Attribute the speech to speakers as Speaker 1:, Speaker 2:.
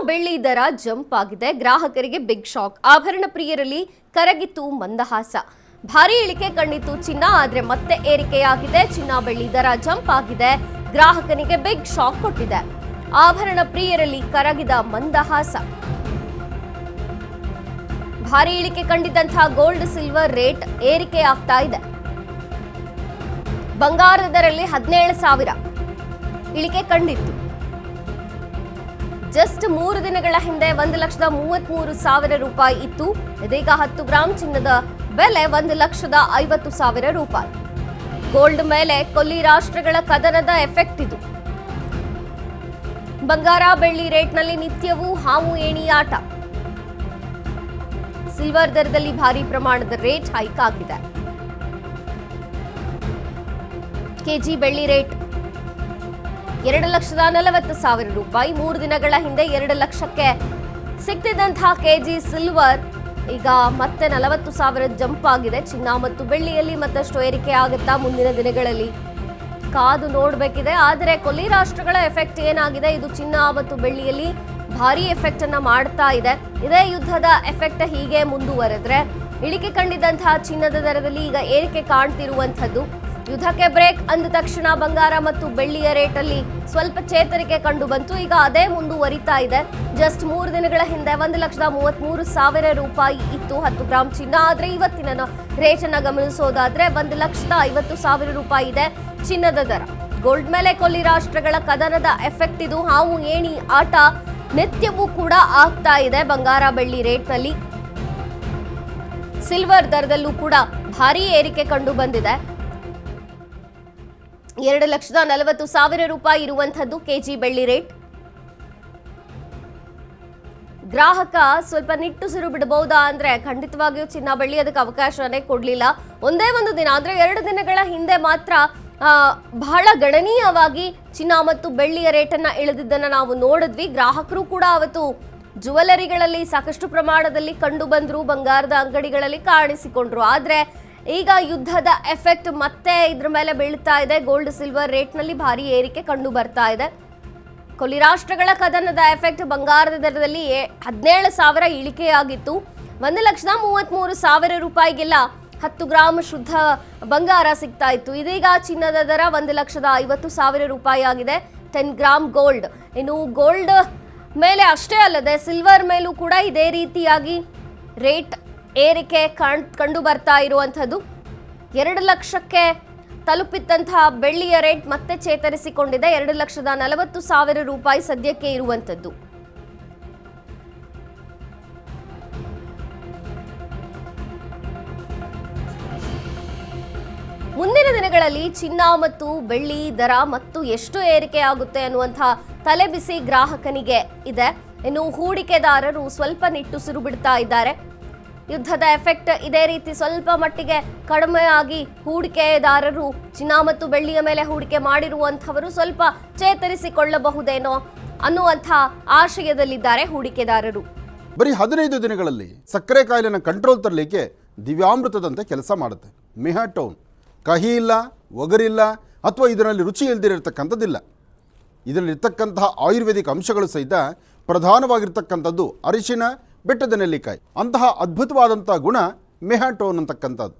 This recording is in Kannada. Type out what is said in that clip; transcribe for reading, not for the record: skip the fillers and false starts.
Speaker 1: ಬೆಳ್ಳಿ ದರ ಜಂಪ್ ಆಗಿದೆ. ಗ್ರಾಹಕರಿಗೆ ಬಿಗ್ ಶಾಕ್. ಆಭರಣ ಪ್ರಿಯರಲ್ಲಿ ಕರಗಿತು ಮಂದಹಾಸ. ಭಾರಿ ಇಳಿಕೆ ಕಂಡಿತು ಚಿನ್ನ, ಆದ್ರೆ ಮತ್ತೆ ಏರಿಕೆಯಾಗಿದೆ. ಚಿನ್ನ ಬೆಳ್ಳಿ ದರ ಜಂಪ್ ಆಗಿದೆ. ಗ್ರಾಹಕನಿಗೆ ಬಿಗ್ ಶಾಕ್ ಕೊಟ್ಟಿದೆ. ಆಭರಣ ಪ್ರಿಯರಲ್ಲಿ ಕರಗಿದ ಮಂದಹಾಸ. ಭಾರಿ ಇಳಿಕೆ ಕಂಡಿದ್ದಂತಹ ಗೋಲ್ಡ್ ಸಿಲ್ವರ್ ರೇಟ್ ಏರಿಕೆ ಆಗ್ತಾ ಇದೆ. ಬಂಗಾರದ ದರಲ್ಲಿ 17,000 ಇಳಿಕೆ ಕಂಡಿತ್ತು. ಜಸ್ಟ್ 3 ದಿನಗಳ ಹಿಂದೆ 1,33,000 ರೂಪಾಯಿ ಇತ್ತು. ಇದೀಗ 10 ಗ್ರಾಂ ಚಿನ್ನದ ಬೆಲೆ 1,50,000 ರೂಪಾಯಿ. ಗೋಲ್ಡ್ ಮೇಲೆ ಕೊಲ್ಲಿ ರಾಷ್ಟ್ರಗಳ ಕದನದ ಎಫೆಕ್ಟ್ ಇದು. ಬಂಗಾರ ಬೆಳ್ಳಿ ರೇಟ್ನಲ್ಲಿ ನಿತ್ಯವೂ ಹಾವು ಏಣಿ ಆಟ. ಸಿಲ್ವರ್ ದರದಲ್ಲಿ ಭಾರಿ ಪ್ರಮಾಣದ ರೇಟ್ ಹೈಕ್ ಆಗಿದೆ. ಕೆಜಿ ಬೆಳ್ಳಿ ರೇಟ್ 2,40,000 ರೂಪಾಯಿ. 3 ದಿನಗಳ ಹಿಂದೆ 2 ಲಕ್ಷಕ್ಕೆ ಸಿಗ್ತಿದ್ದಂತಹ ಕೆಜಿ ಸಿಲ್ವರ್ ಈಗ ಮತ್ತೆ 40,000 ಜಂಪ್ ಆಗಿದೆ. ಚಿನ್ನ ಮತ್ತು ಬೆಳ್ಳಿಯಲ್ಲಿ ಮತ್ತಷ್ಟು ಏರಿಕೆ ಆಗುತ್ತಾ ಮುಂದಿನ ದಿನಗಳಲ್ಲಿ ಕಾದು ನೋಡಬೇಕಿದೆ. ಆದರೆ ಕೊಲ್ಲಿ ರಾಷ್ಟ್ರಗಳ ಎಫೆಕ್ಟ್ ಏನಾಗಿದೆ, ಇದು ಚಿನ್ನ ಮತ್ತು ಬೆಳ್ಳಿಯಲ್ಲಿ ಭಾರಿ ಎಫೆಕ್ಟ್ ಅನ್ನ ಮಾಡ್ತಾ ಇದೆ. ಇದೇ ಯುದ್ಧದ ಎಫೆಕ್ಟ್ ಹೀಗೆ ಮುಂದುವರೆದ್ರೆ ಇಳಿಕೆ ಕಂಡಿದ್ದಂತಹ ಚಿನ್ನದ ದರದಲ್ಲಿ ಈಗ ಏರಿಕೆ ಕಾಣ್ತಿರುವಂತದ್ದು. ಯುದ್ಧಕ್ಕೆ ಬ್ರೇಕ್ ಅಂದ ತಕ್ಷಣ ಬಂಗಾರ ಮತ್ತು ಬೆಳ್ಳಿಯ ರೇಟ್ ಅಲ್ಲಿ ಸ್ವಲ್ಪ ಚೇತರಿಕೆ ಕಂಡು ಬಂತು. ಈಗ ಅದೇ ಮುಂದುವರಿತಾ ಇದೆ. ಜಸ್ಟ್ 3 ದಿನಗಳ ಹಿಂದೆ 1,33,000 ರೂಪಾಯಿ ಇತ್ತು 10 ಗ್ರಾಂ ಚಿನ್ನ. ಆದ್ರೆ ಇವತ್ತಿನ ರೇಟ್ ಅನ್ನ ಗಮನಿಸೋದಾದ್ರೆ 1,50,000 ರೂಪಾಯಿ ಇದೆ ಚಿನ್ನದ ದರ. ಗೋಲ್ಡ್ ಮೇಲೆ ಕೊಲ್ಲಿ ರಾಷ್ಟ್ರಗಳ ಕದನದ ಎಫೆಕ್ಟ್ ಇದು. ಹಾವು ಏಣಿ ಆಟ ನಿತ್ಯವೂ ಕೂಡ ಆಗ್ತಾ ಇದೆ ಬಂಗಾರ ಬೆಳ್ಳಿ ರೇಟ್ನಲ್ಲಿ. ಸಿಲ್ವರ್ ದರದಲ್ಲೂ ಕೂಡ ಭಾರಿ ಏರಿಕೆ ಕಂಡು ಬಂದಿದೆ. 2,40,000 ರೂಪಾಯಿ ಇರುವಂತದ್ದು ಕೆಜಿ ಬೆಳ್ಳಿ ರೇಟ್. ಗ್ರಾಹಕ ಸ್ವಲ್ಪ ನಿಟ್ಟುಸಿರು ಬಿಡಬಹುದಾ ಅಂದ್ರೆ ಖಂಡಿತವಾಗಿಯೂ ಚಿನ್ನ ಬೆಳ್ಳಿ ಅದಕ್ಕೆ ಅವಕಾಶನೇ ಕೊಡ್ಲಿಲ್ಲ. ಒಂದೇ ಒಂದು ದಿನ ಅಂದ್ರೆ 2 ದಿನಗಳ ಹಿಂದೆ ಮಾತ್ರ ಬಹಳ ಗಣನೀಯವಾಗಿ ಚಿನ್ನ ಮತ್ತು ಬೆಳ್ಳಿಯ ರೇಟನ್ನ ಇಳಿದಿದ್ದನ್ನ ನಾವು ನೋಡಿದ್ವಿ. ಗ್ರಾಹಕರು ಕೂಡ ಅವತ್ತು ಜುವೆಲರಿಗಳಲ್ಲಿ ಸಾಕಷ್ಟು ಪ್ರಮಾಣದಲ್ಲಿ ಕಂಡು ಬಂದ್ರು, ಬಂಗಾರದ ಅಂಗಡಿಗಳಲ್ಲಿ ಕಾಣಿಸಿಕೊಂಡ್ರು. ಆದ್ರೆ ಈಗ ಯುದ್ಧದ ಎಫೆಕ್ಟ್ ಮತ್ತೆ ಇದ್ರ ಮೇಲೆ ಬೀಳ್ತಾ ಇದೆ. ಗೋಲ್ಡ್ ಸಿಲ್ವರ್ ರೇಟ್ನಲ್ಲಿ ಭಾರಿ ಏರಿಕೆ ಕಂಡು ಬರ್ತಾ ಇದೆ. ಕೊಲ್ಲಿ ರಾಷ್ಟ್ರಗಳ ಕದನದ ಎಫೆಕ್ಟ್ ಬಂಗಾರದ ದರದಲ್ಲಿ 17,000 ಇಳಿಕೆಯಾಗಿತ್ತು. 1,33,000 ರೂಪಾಯಿಗೆಲ್ಲ 10 ಗ್ರಾಂ ಶುದ್ಧ ಬಂಗಾರ ಸಿಗ್ತಾ ಇತ್ತು. ಇದೀಗ ಚಿನ್ನದ ದರ 1,50,000 ರೂಪಾಯಿ ಆಗಿದೆ 10 ಗ್ರಾಂ ಗೋಲ್ಡ್. ಇನ್ನು ಗೋಲ್ಡ್ ಮೇಲೆ ಅಷ್ಟೇ ಅಲ್ಲದೆ ಸಿಲ್ವರ್ ಮೇಲೂ ಕೂಡ ಇದೇ ರೀತಿಯಾಗಿ ರೇಟ್ ಏರಿಕೆ ಕಂಡು ಬರ್ತಾ ಇರುವಂಥದ್ದು. 2 ಲಕ್ಷಕ್ಕೆ ತಲುಪಿದ್ದಂತಹ ಬೆಳ್ಳಿಯ ರೇಟ್ ಮತ್ತೆ ಚೇತರಿಸಿಕೊಂಡಿದೆ. 2,40,000 ರೂಪಾಯಿ ಸದ್ಯಕ್ಕೆ ಇರುವಂಥದ್ದು. ಮುಂದಿನ ದಿನಗಳಲ್ಲಿ ಚಿನ್ನ ಮತ್ತು ಬೆಳ್ಳಿ ದರ ಮತ್ತು ಎಷ್ಟು ಏರಿಕೆ ಆಗುತ್ತೆ ಅನ್ನುವಂತಹ ತಲೆಬಿಸಿ ಗ್ರಾಹಕನಿಗೆ ಇದೆ. ಇನ್ನು ಹೂಡಿಕೆದಾರರು ಸ್ವಲ್ಪ ನಿಟ್ಟುಸಿರು ಬಿಡ್ತಾ ಇದ್ದಾರೆ. ಯುದ್ಧದ ಎಫೆಕ್ಟ್ ಇದೇ ರೀತಿ ಸ್ವಲ್ಪ ಮಟ್ಟಿಗೆ ಕಡಿಮೆ ಆಗಿ ಹೂಡಿಕೆದಾರರು ಚಿನ್ನ ಮತ್ತು ಬೆಳ್ಳಿಯ ಮೇಲೆ ಹೂಡಿಕೆ ಮಾಡಿರುವಂಥವರು ಸ್ವಲ್ಪ ಚೇತರಿಸಿಕೊಳ್ಳಬಹುದೇನೋ ಅನ್ನುವಂಥ ಆಶಯದಲ್ಲಿದ್ದಾರೆ ಹೂಡಿಕೆದಾರರು.
Speaker 2: ಬರೀ 15 ದಿನಗಳಲ್ಲಿ ಸಕ್ಕರೆ ಕಾಯಿಲೆನ ಕಂಟ್ರೋಲ್ ತರಲಿಕ್ಕೆ ದಿವ್ಯಾಮೃತದಂತೆ ಕೆಲಸ ಮಾಡುತ್ತೆ ಮೆಹಾಟೋನ್. ಕಹಿ ಇಲ್ಲ, ಒಗರಿಲ್ಲ ಅಥವಾ ಇದರಲ್ಲಿ ರುಚಿ ಇಲ್ದಿರತಕ್ಕಂಥದ್ದಿಲ್ಲ. ಇದರಲ್ಲಿರ್ತಕ್ಕಂತಹ ಆಯುರ್ವೇದಿಕ್ ಅಂಶಗಳು ಸಹಿತ ಪ್ರಧಾನವಾಗಿರ್ತಕ್ಕಂಥದ್ದು ಅರಿಶಿನ, ಬೆಟ್ಟದ ನೆಲ್ಲಿಕಾಯಿ. ಅಂತಹ ಅದ್ಭುತವಾದಂಥ ಗುಣ ಮೆಹಾಟೋನ್ ಅಂತಕ್ಕಂಥದ್ದು.